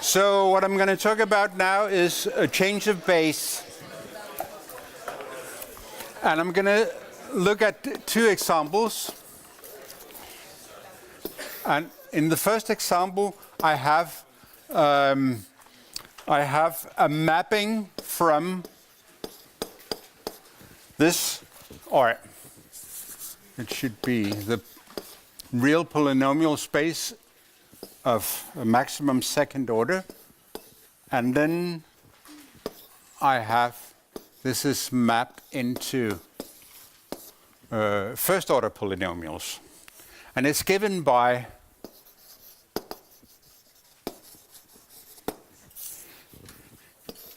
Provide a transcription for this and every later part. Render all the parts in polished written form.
So what I'm going to talk about now is a change of base. And I'm going to look at two examples. And in the first example, I have a mapping from this, or it should be the real polynomial space of a maximum second order. And then I have, this is mapped into first order polynomials. And it's given by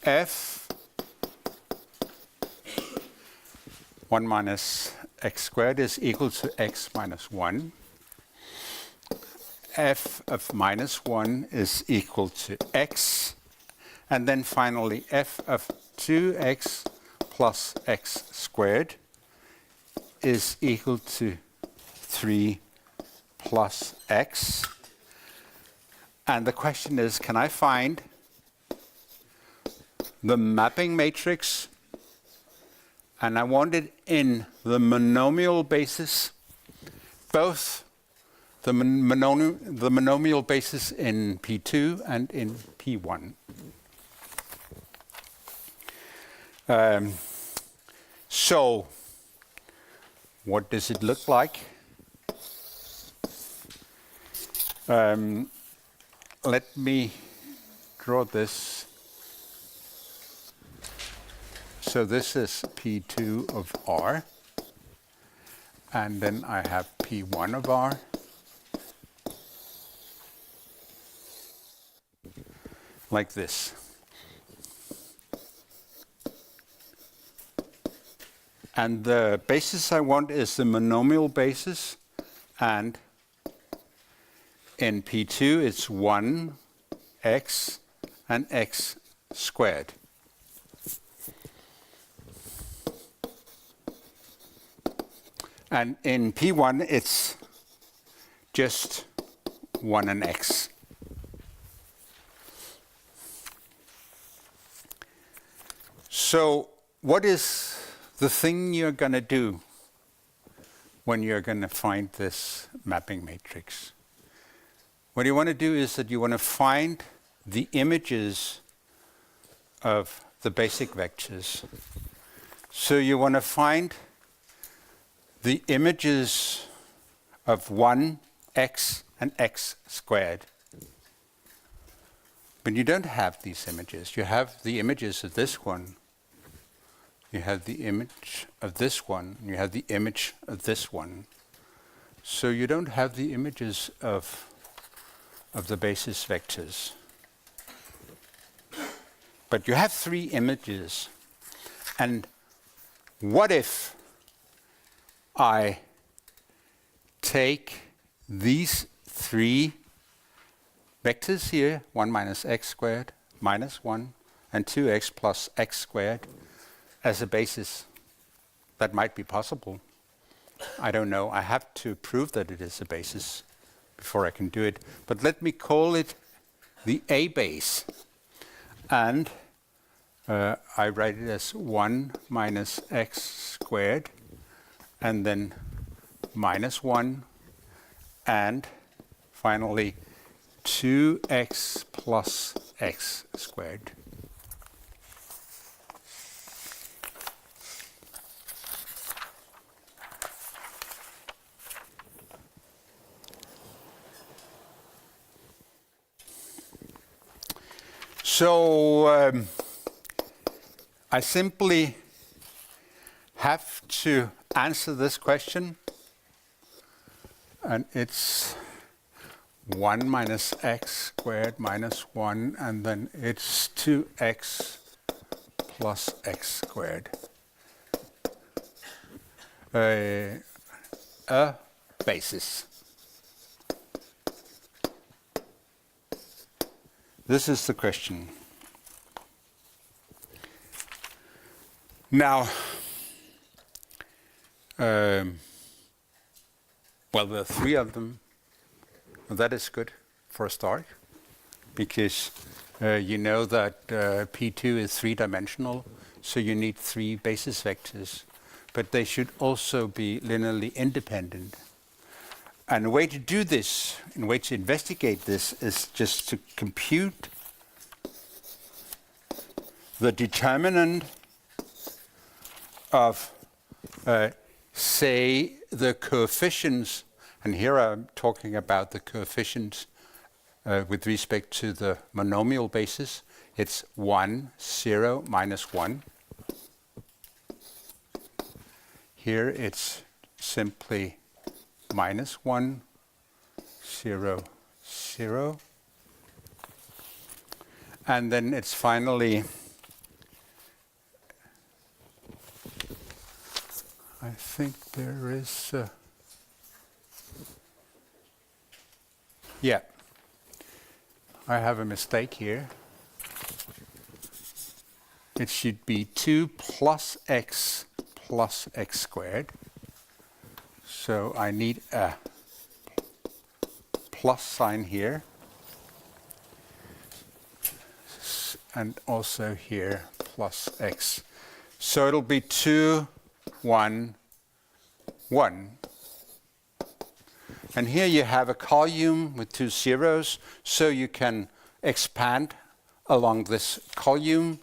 f 1 minus x squared is equal to x minus 1. F of minus 1 is equal to x. And then finally, f of 2x plus x squared is equal to 3 plus x. And the question is, can I find the mapping matrix? And I want it in the monomial basis, both the monomial basis in P2 and in P1. So, what does it look like? Let me draw this. So this is P2 of R, and then I have P1 of R. Like this. And the basis I want is the monomial basis, and in P2 it's 1x and x squared. And in P1 it's just 1 and x. So what is the thing you're going to do when you're going to find this mapping matrix? What you want to do is that you want to find the images of the basic vectors. So you want to find the images of 1x and x squared. But you don't have these images. You have the images of this one. You have the image of this one. You have the image of this one. So you don't have the images of the basis vectors. But you have 3 images. And what if I take these 3 vectors here, 1 minus x squared, minus 1, and 2x plus x squared, as a basis? That might be possible. I don't know. I have to prove that it is a basis before I can do it. But let me call it the A base. And I write it as 1 minus x squared, and then minus 1, and finally 2x plus x squared. So I simply have to answer this question, and it's 1 minus x squared minus 1, and then it's 2x plus x squared. A basis. This is the question. Now, well, there are 3 of them. Well, that is good for a start, because you know that P2 is three-dimensional, so you need three basis vectors, but they should also be linearly independent. And the way to do this, and the way to investigate this, is just to compute the determinant of, say, the coefficients, and here I'm talking about the coefficients with respect to the monomial basis. It's 1, 0, minus 1. Here it's simply minus 1, 0, 0. And then it's finally, I think there is, yeah, I have a mistake here. It should be 2 plus x squared. So I need a plus sign here. And also here, plus x. So it'll be 2, 1, 1. And here you have a column with two zeros, so you can expand along this column.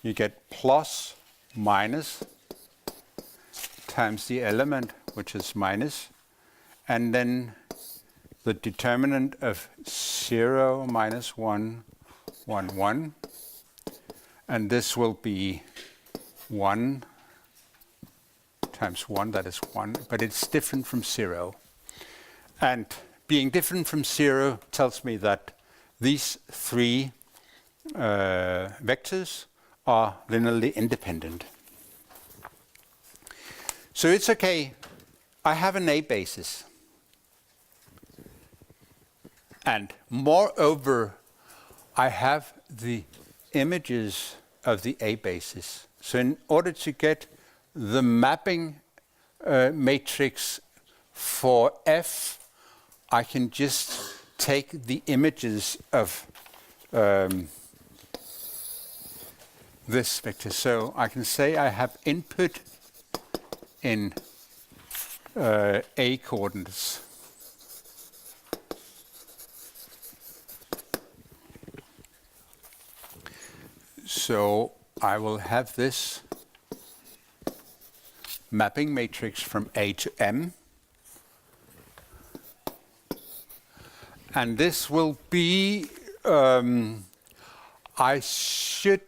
You get plus, minus, times the element, which is minus, and then the determinant of 0, minus 1, 1, 1. And this will be 1 times 1, that is 1, but it's different from 0. And being different from 0 tells me that these three vectors are linearly independent. So it's okay. I have an A basis. And moreover, I have the images of the A basis. So in order to get the mapping matrix for F, I can just take the images of this vector. So I can say I have input in A coordinates. So I will have this mapping matrix from A to M. And this will be, I should,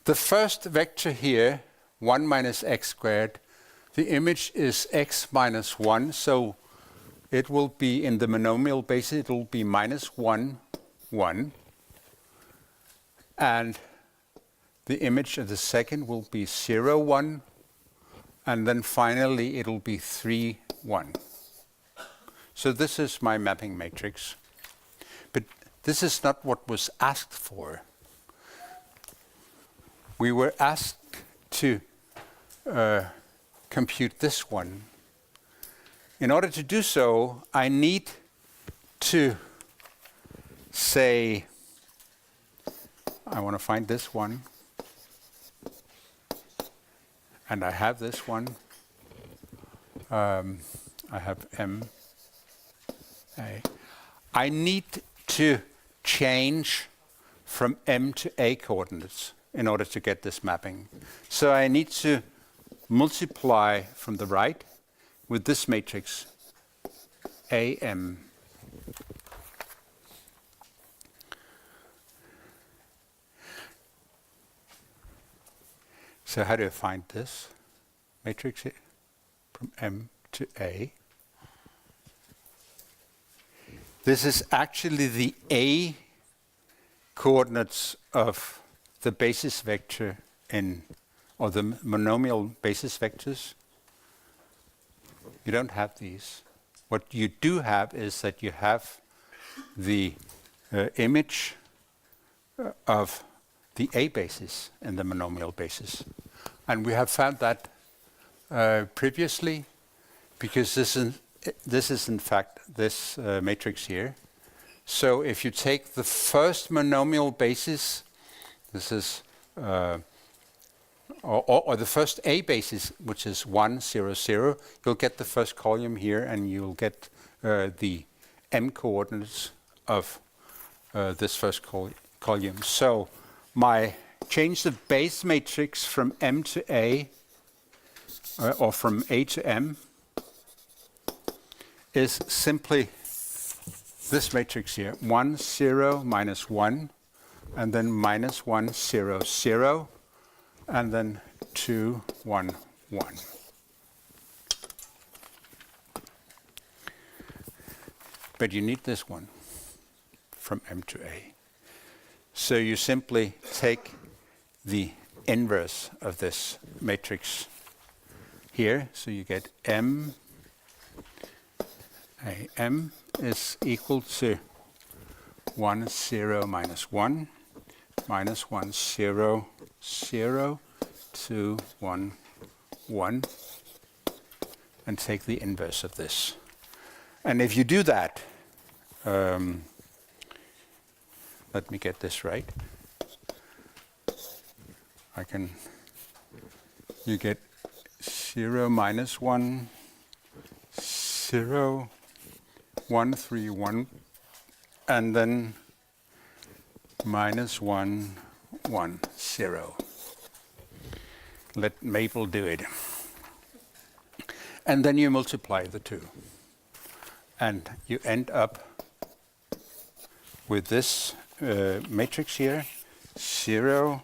the first vector here, 1 minus x squared, the image is x minus 1, so it will be in the monomial basis, it will be minus 1, 1. And the image of the second will be 0, 1. And then finally it will be 3, 1. So this is my mapping matrix. But this is not what was asked for. We were asked to compute this one. In order to do so, I need to say, I want to find this one. And I have this one. I have M, A. I need to change from M to A coordinates in order to get this mapping. So I need to multiply from the right with this matrix, AM. So how do I find this matrix here? From M to A. This is actually the A coordinates of the basis vector in, or the monomial basis vectors. You don't have these. What you do have is that you have the image of the A basis and the monomial basis. And we have found that previously, because this is this is in fact this matrix here. So if you take the first monomial basis, this is or the first A basis, which is 1, 0, 0, you'll get the first column here, and you'll get the m coordinates of this first column. So my change of base matrix from M to A, or from A to M, is simply this matrix here, 1, 0, minus 1, and then minus 1, 0, 0, and then 2, 1, 1. But you need this one from M to A. So you simply take the inverse of this matrix here. So you get M AM is equal to 1, 0, minus 1, minus 1, 0, 0, 2, 1, 1, and take the inverse of this. And if you do that, let me get this right. You get 0, minus 1, 0, 1, 3, 1, and then minus 1, 1, 0. Let Maple do it. And then you multiply the two. And you end up with this matrix here, 0,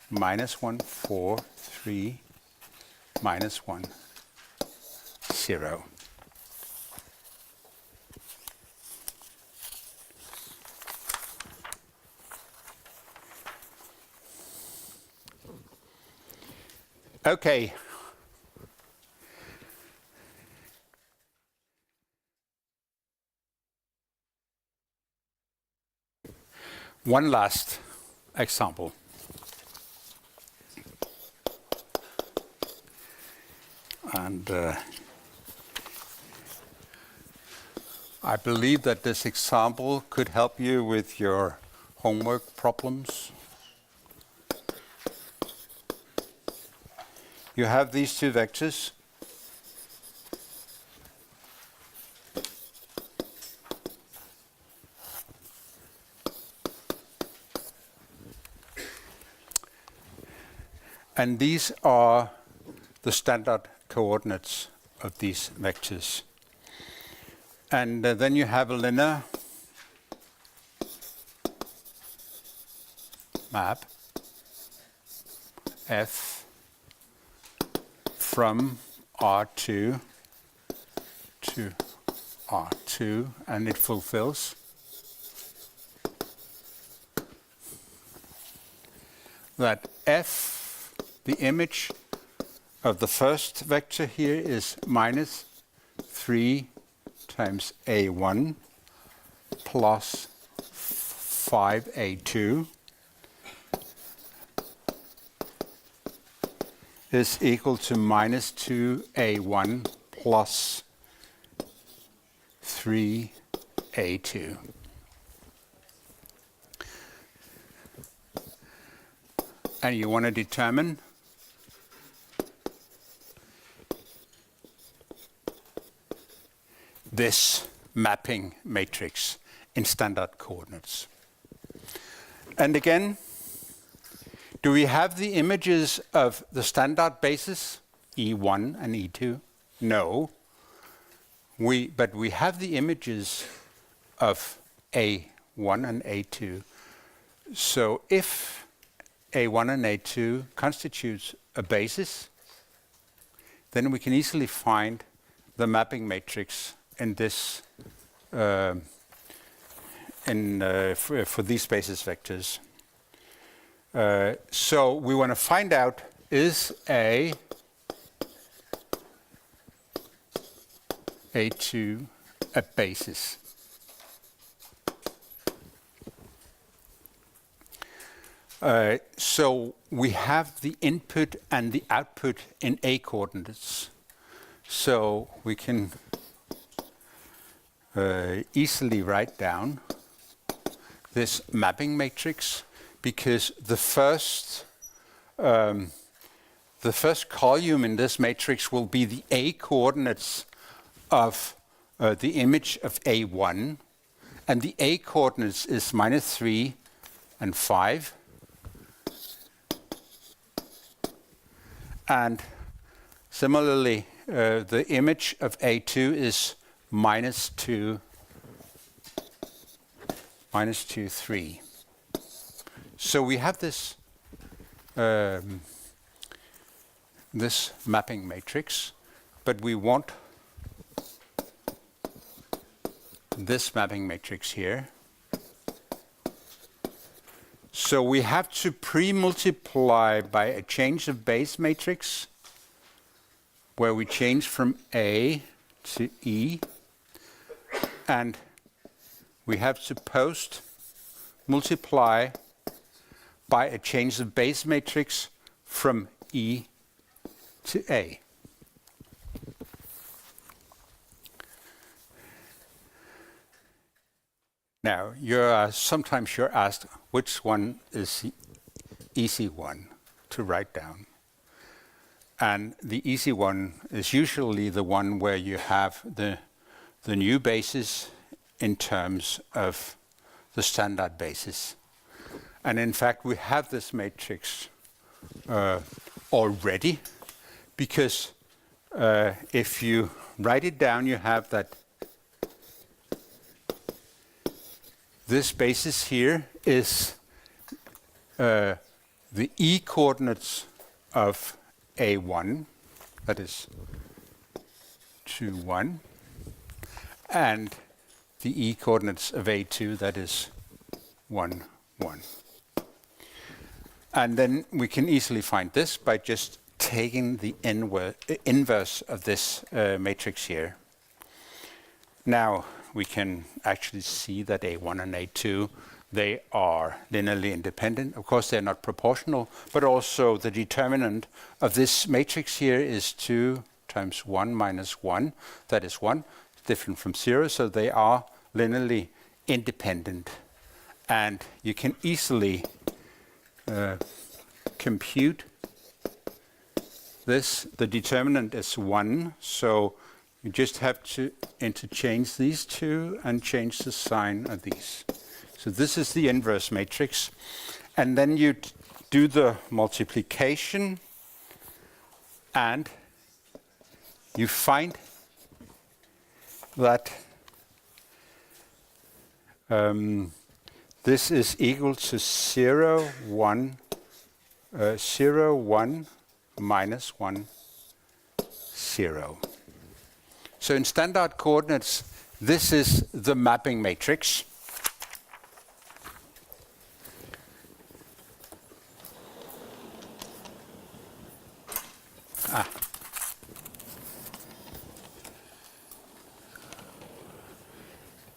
minus 1, 4, 3, minus 1, 0. Okay. One last example. And I believe that this example could help you with your homework problems. You have these two vectors. And these are the standard coordinates of these vectors. And then you have a linear map F from R2 to R2, and it fulfills that F, the image of the first vector here, is minus 3 times A1 plus 5A2 is equal to minus 2A1 plus 3A2. And you want to determine this mapping matrix in standard coordinates. And again, do we have the images of the standard basis, E1 and E2? No. But we have the images of A1 and A2. So if A1 and A2 constitutes a basis, then we can easily find the mapping matrix in this for these basis vectors. So we want to find out, is A2 a basis? So we have the input and the output in A coordinates. So we can easily write down this mapping matrix, because the first column in this matrix will be the A coordinates of the image of A1, and the A coordinates is -3 and 5. And similarly, the image of A2 is -2, 3. So we have this this mapping matrix, but we want this mapping matrix here. So we have to pre-multiply by a change of base matrix, where we change from A to E, and we have to post multiply by a change of base matrix from E to A. Now, sometimes you're asked which one is the easy one to write down. And the easy one is usually the one where you have the new basis in terms of the standard basis. And in fact, we have this matrix already, because if you write it down, you have that this basis here is the E coordinates of A1, that is 2, 1, and the E coordinates of A2, that is 1, 1. And then we can easily find this by just taking the inverse of this matrix here. Now we can actually see that A1 and A2, they are linearly independent. Of course, they're not proportional, but also the determinant of this matrix here is 2 times 1 minus 1. That is 1, different from 0, so they are linearly independent. And you can easily compute this. The determinant is 1, so you just have to interchange these two and change the sign of these. So this is the inverse matrix. And then you do the multiplication, and you find that this is equal to 0, 1, 0, 1, minus 1, 0. So in standard coordinates, this is the mapping matrix.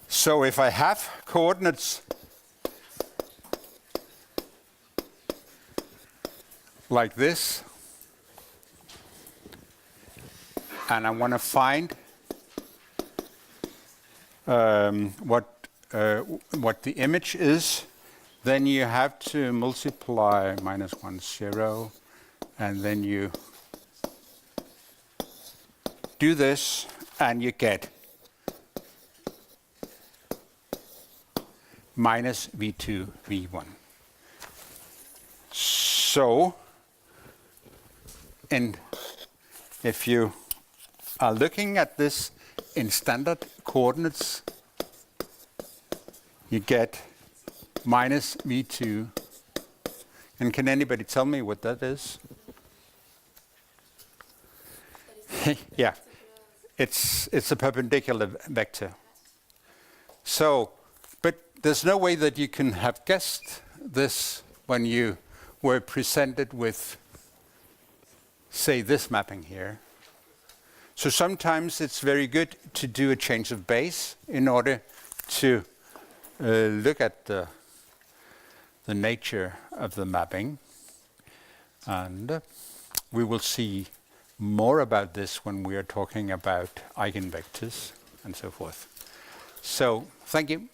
So if I have coordinates like this, and I want to find what the image is, then you have to multiply minus 1, 0, and then you do this, and you get minus V2, V1. So, and if you are looking at this in standard coordinates, you get minus V2. And can anybody tell me what that is? Yeah, it's a perpendicular vector. So, but there's no way that you can have guessed this when you were presented with, say, this mapping here. So sometimes it's very good to do a change of base in order to look at the nature of the mapping. And we will see more about this when we are talking about eigenvectors and so forth. So, thank you.